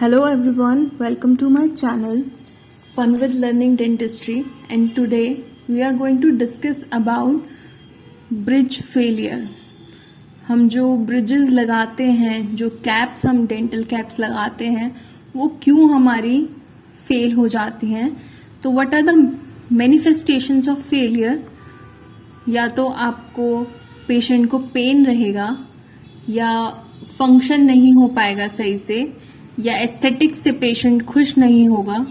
Hello everyone, welcome to my channel Fun with Learning Dentistry, and today we are going to discuss about bridge failure. हम जो bridges लगाते हैं, जो caps हम dental caps लगाते हैं, वो क्यों हमारी फेल हो जाती हैं. तो what are the manifestations of failure. या तो आपको पेशेंट को पेन रहेगा, या फंक्शन नहीं हो पाएगा सही से, या एस्थेटिक्स से पेशेंट खुश नहीं होगा,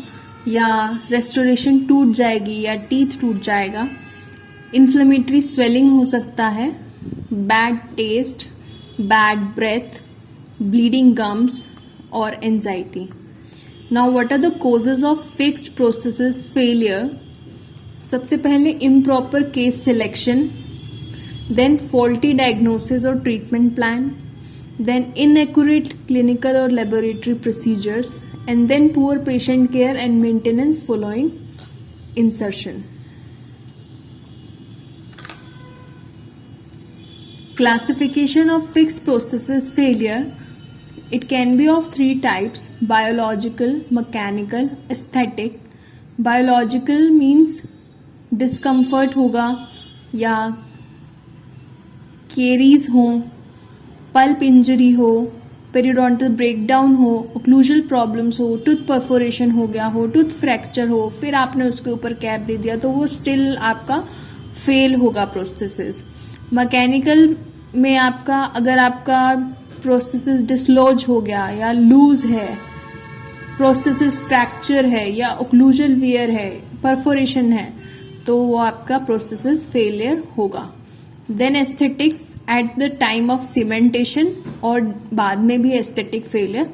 या रेस्टोरेशन टूट जाएगी, या टीथ टूट जाएगा. इन्फ्लेमेटरी स्वेलिंग हो सकता है, bad taste, bad breath, bleeding gums और anxiety. Now what are the causes of fixed prosthesis failure. सबसे पहले improper case selection, then faulty diagnosis और treatment plan, then inaccurate clinical or laboratory procedures, and then poor patient care and maintenance following insertion. Classification of fixed prosthesis failure. It can be of three types: biological, mechanical, aesthetic. Biological means discomfort होगा, या caries हो, pulp injury हो, periodontal breakdown हो, occlusal problems हो, tooth perforation हो गया हो, tooth fracture हो, फिर आपने उसके ऊपर कैप दे दिया, तो वो स्टिल आपका फेल होगा प्रोस्थेसिस. मैकेनिकल में आपका, अगर आपका प्रोस्थेसिस डिसलॉज हो गया या लूज है, प्रोस्थेसिस फ्रैक्चर है, या ओक्लूजल वियर है, परफोरेशन है, तो वो आपका प्रोस्थेसिस फेलियर होगा. Then aesthetics at the time of cementation, और बाद में भी एस्थेटिक फेलियर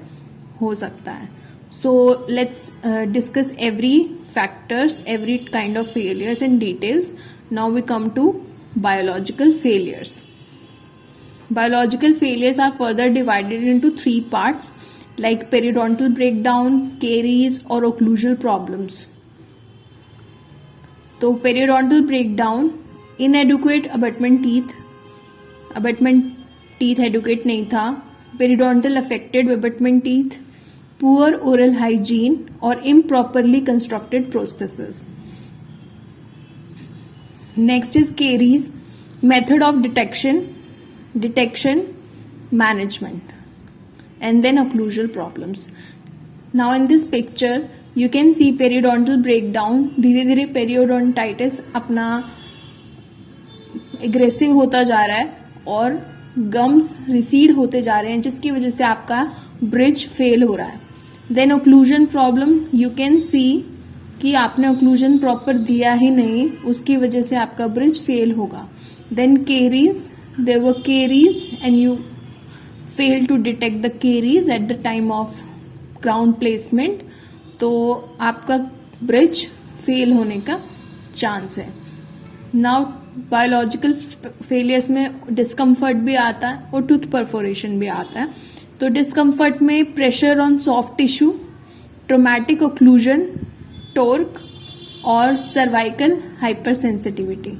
हो सकता है. So let's discuss every factors, every kind of failures in details. Now we come to biological failures. Biological failures are further divided into three parts, like periodontal breakdown, caries और occlusal problems. तो periodontal breakdown, inadequate abutment teeth adequate नहीं था, periodontal affected abutment teeth, poor oral hygiene और improperly constructed prosthesis. Next is caries, method of detection, management, and then occlusal problems. Now in this picture you can see periodontal breakdown. धीरे धीरे periodontitis अपना aggressive होता जा रहा है और gums recede होते जा रहे हैं, जिसकी वजह से आपका ब्रिज फेल हो रहा है. Then occlusion problem, you can see कि आपने ओक्लूजन प्रॉपर दिया ही नहीं, उसकी वजह से आपका ब्रिज फेल होगा. Then caries, there were caries and you fail to detect the caries at the time of crown placement, तो आपका ब्रिज फेल होने का चांस है. नाउ बायोलॉजिकल फेलियर्स में डिस्कम्फर्ट भी आता है और टूथ परफोरेशन भी आता है. तो डिस्कम्फर्ट में pressure on soft tissue, traumatic occlusion, torque और सर्वाइकल हाइपर सेंसिटिविटी.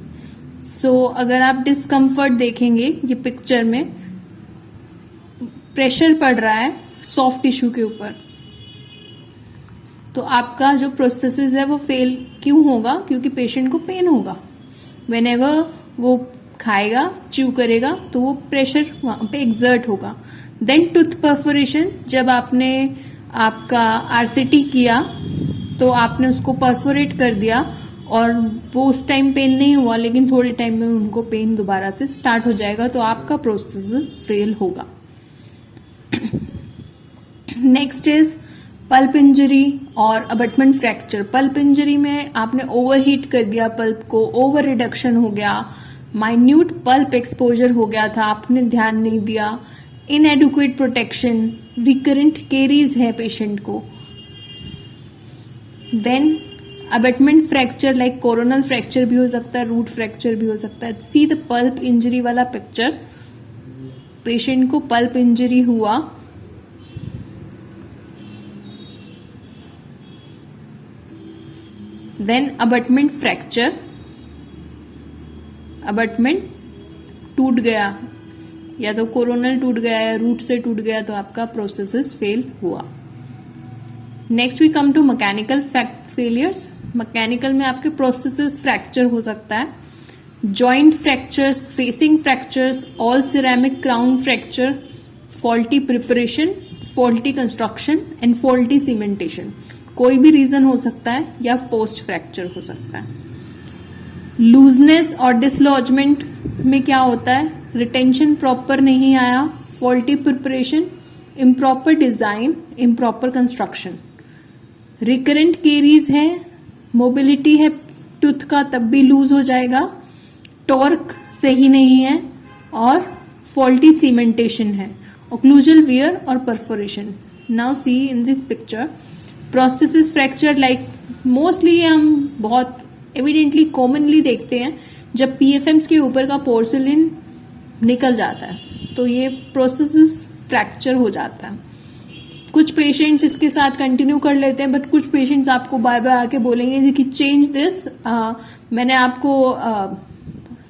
सो अगर आप डिस्कम्फर्ट देखेंगे, ये पिक्चर में प्रेशर पड़ रहा है सॉफ्ट टिश्यू के ऊपर, तो आपका जो प्रोस्थेसिस है वो फेल क्यों होगा? क्योंकि पेशेंट को पेन होगा. व्हेनेवर वो खाएगा, च्यू करेगा, तो वो प्रेशर वहां पे एक्सर्ट होगा. देन टूथ परफोरेशन, जब आपने आपका आरसीटी किया तो आपने उसको परफोरेट कर दिया और वो उस टाइम पेन नहीं हुआ, लेकिन थोड़े टाइम में उनको पेन दोबारा से स्टार्ट हो जाएगा, तो आपका प्रोस्थेसिस फेल होगा. नेक्स्ट इज पल्प इंजरी और अबटमेंट फ्रैक्चर. पल्प इंजरी में आपने ओवरहीट कर दिया पल्प को, ओवर रिडक्शन हो गया, माइन्यूट पल्प एक्सपोजर हो गया था, आपने ध्यान नहीं दिया. इनएडुक्वेट प्रोटेक्शन, रिकरेंट केरीज है पेशेंट को. Then abutment fracture, like coronal fracture भी हो सकता है, रूट फ्रैक्चर भी हो सकता है. सी द पल्प इंजरी वाला पिक्चर, पेशेंट को पल्प इंजरी हुआ, देन अबटमेंट फ्रैक्चर, अबटमेंट टूट गया, या तो कोरोनल टूट गया या रूट से टूट गया, तो आपका प्रोस्थेसिस फेल हुआ. Next we come to mechanical failures. Mechanical में आपके प्रोसेसेस फ्रैक्चर हो सकता है, joint fractures, facing fractures, all ceramic crown fracture, faulty preparation, faulty construction and faulty cementation. कोई भी रीजन हो सकता है या पोस्ट फ्रैक्चर हो सकता है. लूजनेस और डिसलॉजमेंट में क्या होता है, रिटेंशन प्रॉपर नहीं आया, faulty preparation, improper design, improper construction. Recurrent caries है, मोबिलिटी है टूथ का तब भी लूज हो जाएगा, टॉर्क सही नहीं है और फॉल्टी सीमेंटेशन है, ओक्लूजल वियर और perforation. Now see in this picture prosthesis fracture, like mostly हम बहुत एविडेंटली कॉमनली देखते हैं जब पीएफएम्स के ऊपर का पोर्सिलिन निकल जाता है तो ये प्रोस्थेसिस फ्रैक्चर हो जाता है. कुछ पेशेंट्स इसके साथ कंटिन्यू कर लेते हैं, बट कुछ पेशेंट्स आपको बार बार आके बोलेंगे कि चेंज दिस, मैंने आपको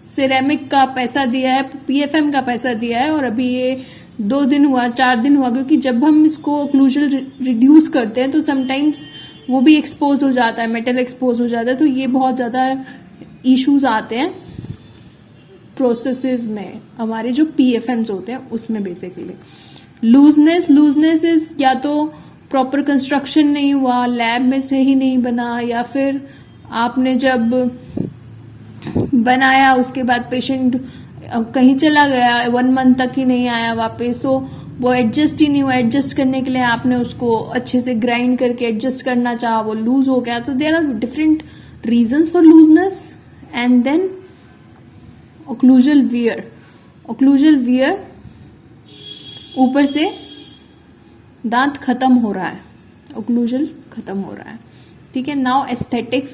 सिरेमिक का पैसा दिया है, पीएफएम का पैसा दिया है और अभी ये 2 दिन हुआ, 4 दिन हुआ. क्योंकि जब हम इसको ओक्लूजल रिड्यूस करते हैं तो समटाइम्स वो भी एक्सपोज हो जाता है, मेटल एक्सपोज हो जाता है, तो ये बहुत ज़्यादा इश्यूज आते हैं प्रोसेसेस में, हमारे जो पीएफएम्स होते हैं उसमें बेसिकली. लूजनेस इज या तो प्रॉपर कंस्ट्रक्शन नहीं हुआ, लैब में सही नहीं बना, या फिर आपने जब बनाया उसके बाद पेशेंट कहीं चला गया, 1 मंथ तक ही नहीं आया वापस, तो वो एडजस्ट ही नहीं हुआ. एडजस्ट करने के लिए आपने उसको अच्छे से ग्राइंड करके एडजस्ट करना चाहा, वो लूज हो गया. तो there are different reasons for looseness. And then occlusal wear, ऊपर से दांत खत्म हो रहा है, ओक्लूजल खत्म हो रहा है. ठीक है. Now aesthetic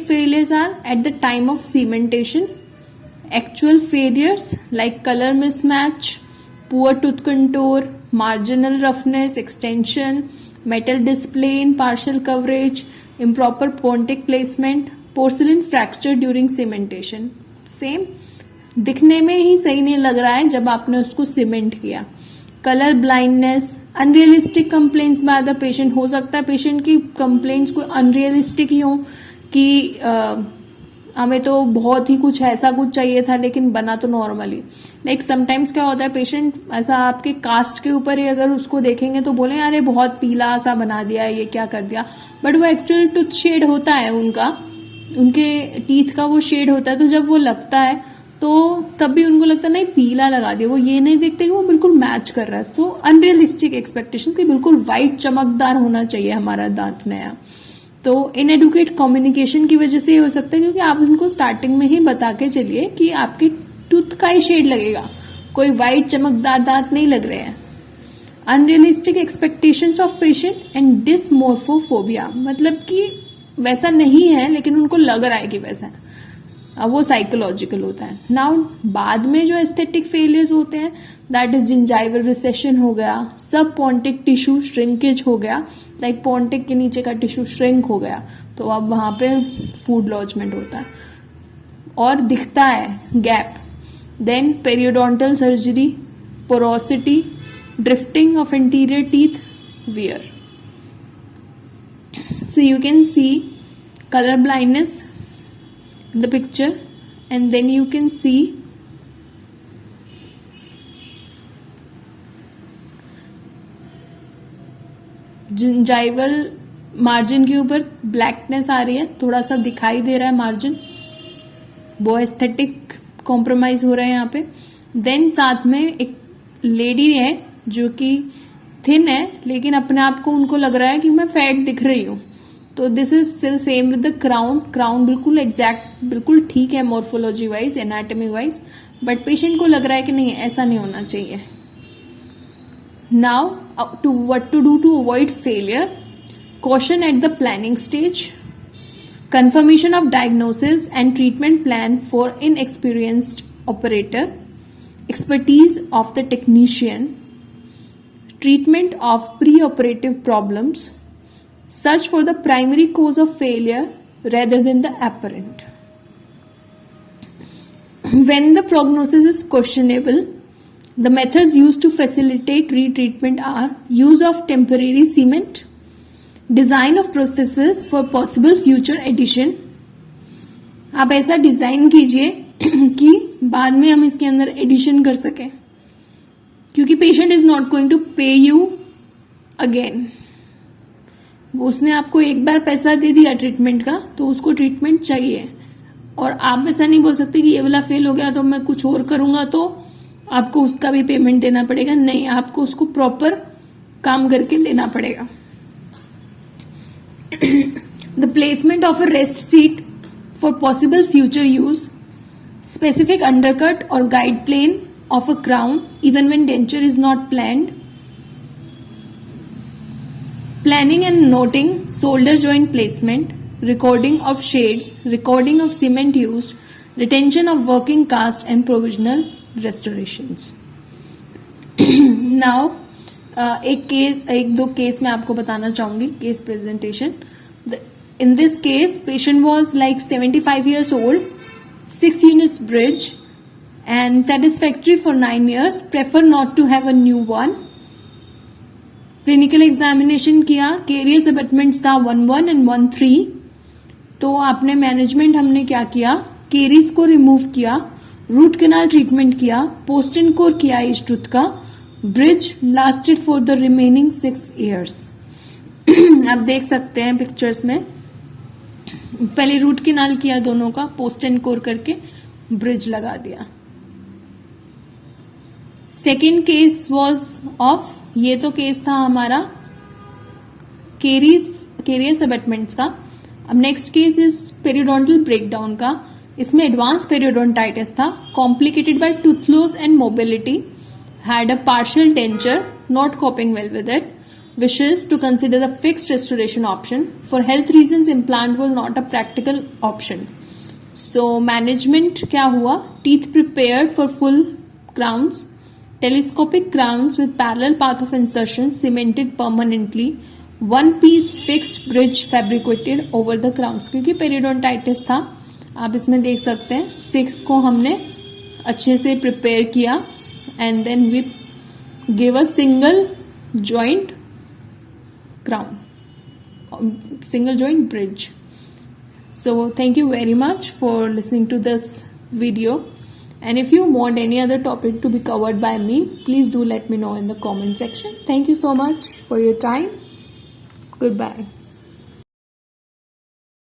failures are at the time of cementation. Actual failures like colour mismatch, poor tooth contour, marginal roughness, extension, metal display in partial coverage, improper pontic placement, porcelain fracture during cementation. Same दिखने में ही सही नहीं लग रहा है जब आपने उसको सीमेंट किया. Colour blindness, unrealistic complaints by the patient. हो सकता है पेशेंट की कंप्लेंट्स कोई अनरियलिस्टिक ही हो कि हमें तो बहुत ही कुछ ऐसा कुछ चाहिए था लेकिन बना तो नॉर्मली. लाइक समटाइम्स क्या होता है, पेशेंट ऐसा आपके कास्ट के ऊपर ही अगर उसको देखेंगे तो बोले अरे बहुत पीला सा बना दिया है, ये क्या कर दिया, बट वो एक्चुअल टूथ शेड होता है उनका, उनके टीथ का वो शेड होता है. तो जब वो लगता है तो तब भी उनको लगता है नहीं पीला लगा दिया, वो ये नहीं देखते कि वो बिल्कुल मैच कर रहा है. तो अनरियलिस्टिक एक्सपेक्टेशन कि बिल्कुल वाइट चमकदार होना चाहिए हमारा दांत नया. तो इनएडुकेट कम्युनिकेशन की वजह से ये हो सकता है, क्योंकि आप उनको स्टार्टिंग में ही बता के चलिए कि आपके टूथ का ही शेड लगेगा, कोई वाइट चमकदार दांत नहीं लग रहे हैं. Unrealistic expectations of patient and dysmorphophobia, मतलब कि वैसा नहीं है लेकिन उनको लग रहा है कि वैसा है. अब वो साइकोलॉजिकल होता है. नाउ बाद में जो एस्थेटिक फेलियर्स होते हैं, दैट इज जिंजाइवल रिसेशन हो गया, सब पोंटिक टिश्यू श्रिंकेज हो गया, लाइक पोंटिक के नीचे का टिश्यू श्रिंक हो गया, तो अब वहां पे फूड लॉजमेंट होता है और दिखता है gap. Then periodontal surgery, porosity, drifting of anterior teeth, wear. So you can see color blindness in the picture, and then you can see gingival margin के ऊपर ब्लैकनेस आ रही है, थोड़ा सा दिखाई दे रहा है मार्जिन, वो एस्थेटिक कॉम्प्रोमाइज हो रहा है यहाँ पे. देन साथ में एक लेडी है जो कि थिन है लेकिन अपने आप को उनको लग रहा है कि मैं फैट दिख रही हूँ. तो this is still same with the crown बिल्कुल एग्जैक्ट, बिल्कुल ठीक है morphology wise, anatomy wise, but patient को लग रहा है कि नहीं ऐसा नहीं होना चाहिए. Now to what to do to avoid failure. caution at the planning stage, confirmation of diagnosis and treatment plan for inexperienced operator, expertise of the technician, treatment of preoperative problems, search for the primary cause of failure rather than the apparent. When the prognosis is questionable, the methods used to facilitate retreatment are use of temporary cement, design of prostheses for possible future addition, आप ऐसा design कीजिए कि बाद में हम इसके अंदर addition कर सकें, क्योंकि patient is not going to pay you again. उसने आपको एक बार पैसा दे दिया ट्रीटमेंट का, तो उसको ट्रीटमेंट चाहिए, और आप ऐसा नहीं बोल सकते कि ये वाला फेल हो गया तो मैं कुछ और करूंगा तो आपको उसका भी पेमेंट देना पड़ेगा। नहीं, आपको उसको प्रॉपर काम करके देना पड़ेगा। The placement of a rest seat for possible future use, specific undercut और guide plane of a crown even when denture is not planned, planning and noting shoulder joint placement, recording of shades, recording of cement used, retention of working cast and provisional restorations. Now एक दो case मैं आपको बताना चाहूंगी, case presentation. In this case, patient was like 75 years old, 6 units bridge and satisfactory for 9 years, prefer not to have a new one. Clinical examination किया, carious अबटमेंट्स था 1-1 and 1-3। तो आपने मैनेजमेंट हमने क्या किया, केरीज को रिमूव किया, रूट कैनाल ट्रीटमेंट किया, पोस्ट एंड कोर किया इस टूथ का, bridge lasted for the remaining 6 years। आप देख सकते हैं पिक्चर्स में, पहले रूट कैनाल किया दोनों का, पोस्ट एंड कोर करके ब्रिज लगा दिया। सेकेंड केस वॉज ऑफ, ये तो केस था हमारा केरियस अबटमेंट्स का। अब next case is periodontal breakdown का। इसमें एडवांस पेरियोडोंटाइटिस था, complicated by tooth loss and mobility, had a partial denture, not coping well with it, wishes to consider a fixed restoration option. For health reasons, implant was not a practical option. So management क्या हुआ, teeth prepared for full crowns, telescopic crowns with parallel path of insertion cemented permanently, one piece fixed bridge fabricated over the crowns। क्योंकि periodontitis था, आप इसमें देख सकते हैं 6 को हमने अच्छे से प्रिपेयर किया and then we gave a single joint crown, single joint bridge. So thank you very much for listening to this video, and if you want any other topic to be covered by me, please do let me know in the comment section. Thank you so much for your time. Goodbye.